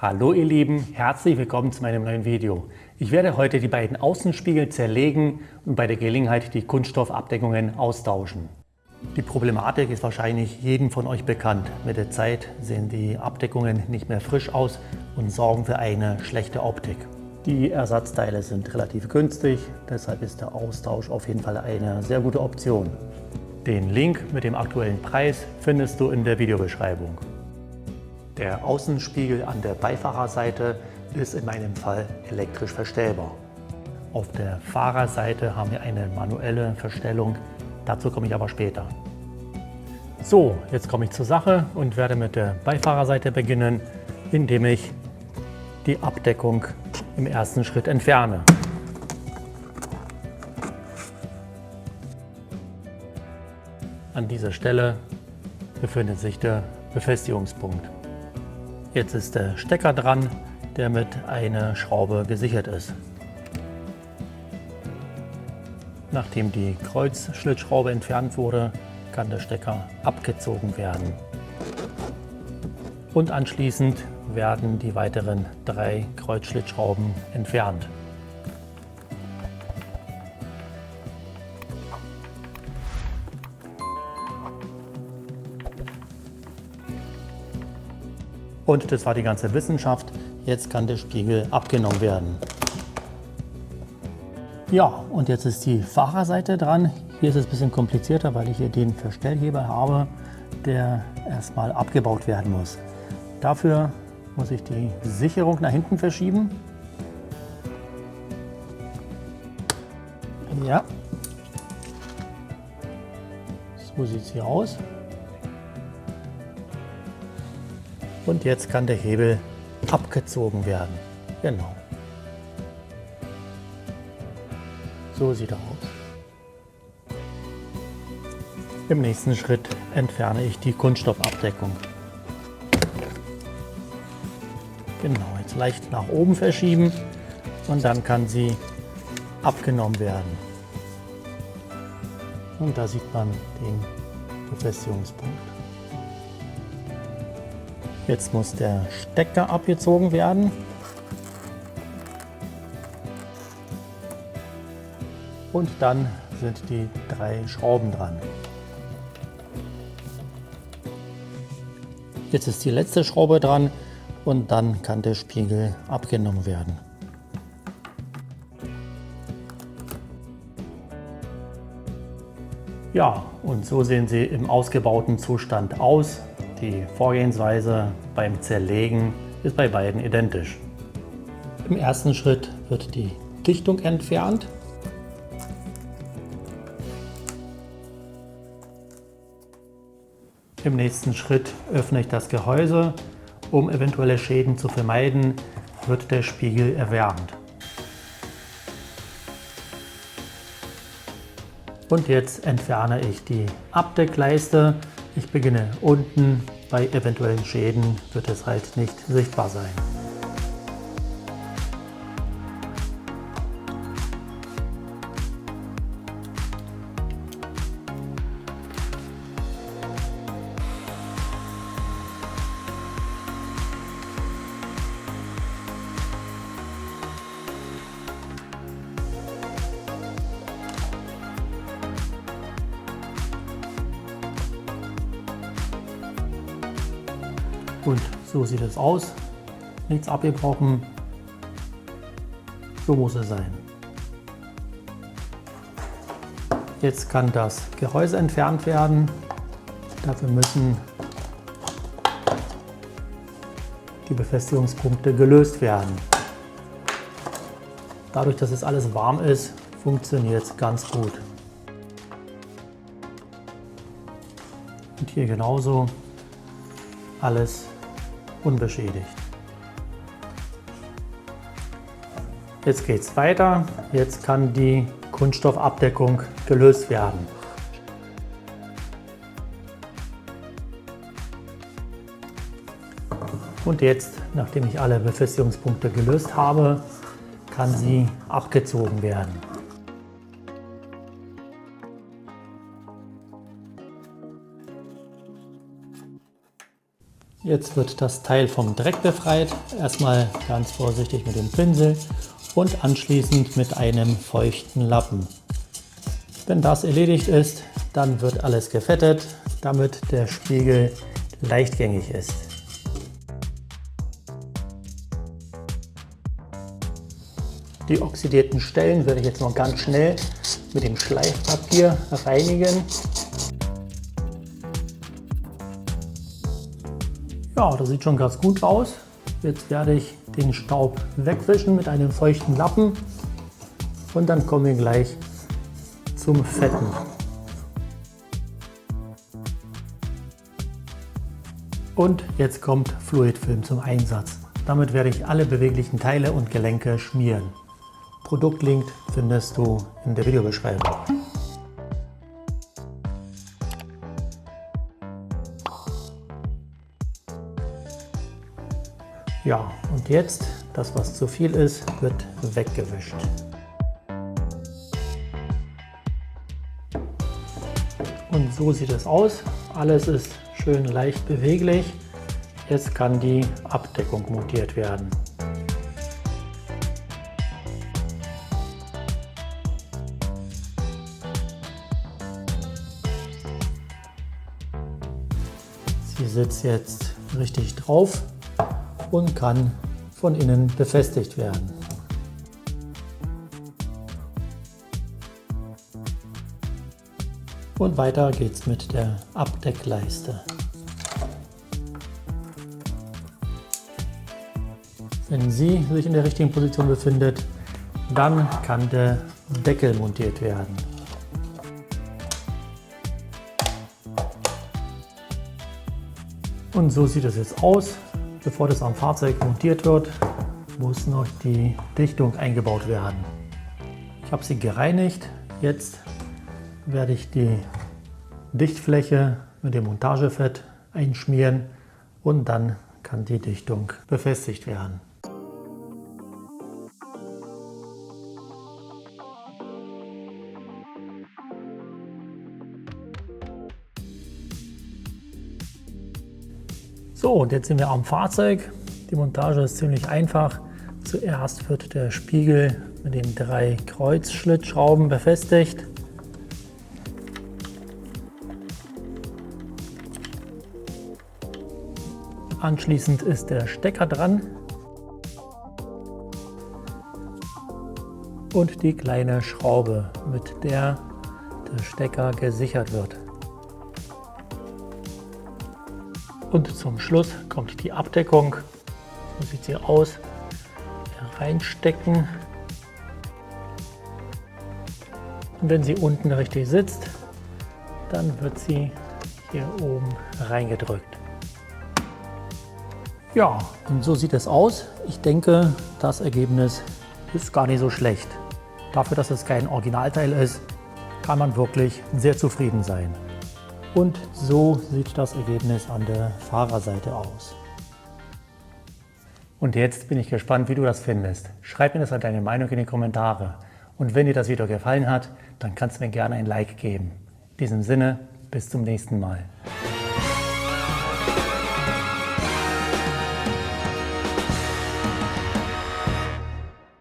Hallo ihr Lieben, herzlich willkommen zu meinem neuen Video. Ich werde heute die beiden Außenspiegel zerlegen und bei der Gelegenheit die Kunststoffabdeckungen austauschen. Die Problematik ist wahrscheinlich jedem von euch bekannt. Mit der Zeit sehen die Abdeckungen nicht mehr frisch aus und sorgen für eine schlechte Optik. Die Ersatzteile sind relativ günstig, deshalb ist der Austausch auf jeden Fall eine sehr gute Option. Den Link mit dem aktuellen Preis findest du in der Videobeschreibung. Der Außenspiegel an der Beifahrerseite ist in meinem Fall elektrisch verstellbar. Auf der Fahrerseite haben wir eine manuelle Verstellung, dazu komme ich aber später. So, jetzt komme ich zur Sache und werde mit der Beifahrerseite beginnen, indem ich die Abdeckung im ersten Schritt entferne. An dieser Stelle befindet sich der Befestigungspunkt. Jetzt ist der Stecker dran, der mit einer Schraube gesichert ist. Nachdem die Kreuzschlitzschraube entfernt wurde, kann der Stecker abgezogen werden. Und anschließend werden die weiteren 3 Kreuzschlitzschrauben entfernt. Und das war die ganze Wissenschaft. Jetzt kann der Spiegel abgenommen werden. Ja, und jetzt ist die Fahrerseite dran. Hier ist es ein bisschen komplizierter, weil ich hier den Verstellheber habe, der erstmal abgebaut werden muss. Dafür muss ich die Sicherung nach hinten verschieben. Ja. So sieht sie aus. Und jetzt kann der Hebel abgezogen werden. Genau. So sieht er aus. Im nächsten Schritt entferne ich die Kunststoffabdeckung. Genau, jetzt leicht nach oben verschieben und dann kann sie abgenommen werden. Und da sieht man den Befestigungspunkt. Jetzt muss der Stecker abgezogen werden. Und dann sind die 3 Schrauben dran. Jetzt ist die letzte Schraube dran und dann kann der Spiegel abgenommen werden. Ja, und so sehen sie im ausgebauten Zustand aus. Die Vorgehensweise beim Zerlegen ist bei beiden identisch. Im ersten Schritt wird die Dichtung entfernt. Im nächsten Schritt öffne ich das Gehäuse. Um eventuelle Schäden zu vermeiden, wird der Spiegel erwärmt. Und jetzt entferne ich die Abdeckleiste. Ich beginne unten, bei eventuellen Schäden wird es halt nicht sichtbar sein. Und so sieht es aus. Nichts abgebrochen. So muss es sein. Jetzt kann das Gehäuse entfernt werden. Dafür müssen die Befestigungspunkte gelöst werden. Dadurch, dass es alles warm ist, funktioniert es ganz gut. Und hier genauso. Alles unbeschädigt. Jetzt geht es weiter. Jetzt kann die Kunststoffabdeckung gelöst werden. Und jetzt, nachdem ich alle Befestigungspunkte gelöst habe, kann sie abgezogen werden. Jetzt wird das Teil vom Dreck befreit. Erstmal ganz vorsichtig mit dem Pinsel und anschließend mit einem feuchten Lappen. Wenn das erledigt ist, dann wird alles gefettet, damit der Spiegel leichtgängig ist. Die oxidierten Stellen werde ich jetzt noch ganz schnell mit dem Schleifpapier reinigen. Ja, das sieht schon ganz gut aus. Jetzt werde ich den Staub wegwischen mit einem feuchten Lappen und dann kommen wir gleich zum Fetten. Und jetzt kommt Fluidfilm zum Einsatz. Damit werde ich alle beweglichen Teile und Gelenke schmieren. Produktlink findest du in der Videobeschreibung. Ja, und jetzt, das was zu viel ist, wird weggewischt. Und so sieht es aus. Alles ist schön leicht beweglich. Jetzt kann die Abdeckung montiert werden. Sie sitzt jetzt richtig drauf und kann von innen befestigt werden. Und weiter geht's mit der Abdeckleiste. Wenn sie sich in der richtigen Position befindet, dann kann der Deckel montiert werden. Und so sieht es jetzt aus. Bevor das am Fahrzeug montiert wird, muss noch die Dichtung eingebaut werden. Ich habe sie gereinigt. Jetzt werde ich die Dichtfläche mit dem Montagefett einschmieren und dann kann die Dichtung befestigt werden. So, und jetzt sind wir am Fahrzeug. Die Montage ist ziemlich einfach. Zuerst wird der Spiegel mit den 3 Kreuzschlitzschrauben befestigt. Anschließend ist der Stecker dran und die kleine Schraube, mit der der Stecker gesichert wird. Und zum Schluss kommt die Abdeckung. So sieht sie aus. Reinstecken. Und wenn sie unten richtig sitzt, dann wird sie hier oben reingedrückt. Ja, und so sieht es aus. Ich denke, das Ergebnis ist gar nicht so schlecht. Dafür, dass es kein Originalteil ist, kann man wirklich sehr zufrieden sein. Und so sieht das Ergebnis an der Fahrerseite aus. Und jetzt bin ich gespannt, wie du das findest. Schreib mir das an deine Meinung in die Kommentare. Und wenn dir das Video gefallen hat, dann kannst du mir gerne ein Like geben. In diesem Sinne, bis zum nächsten Mal.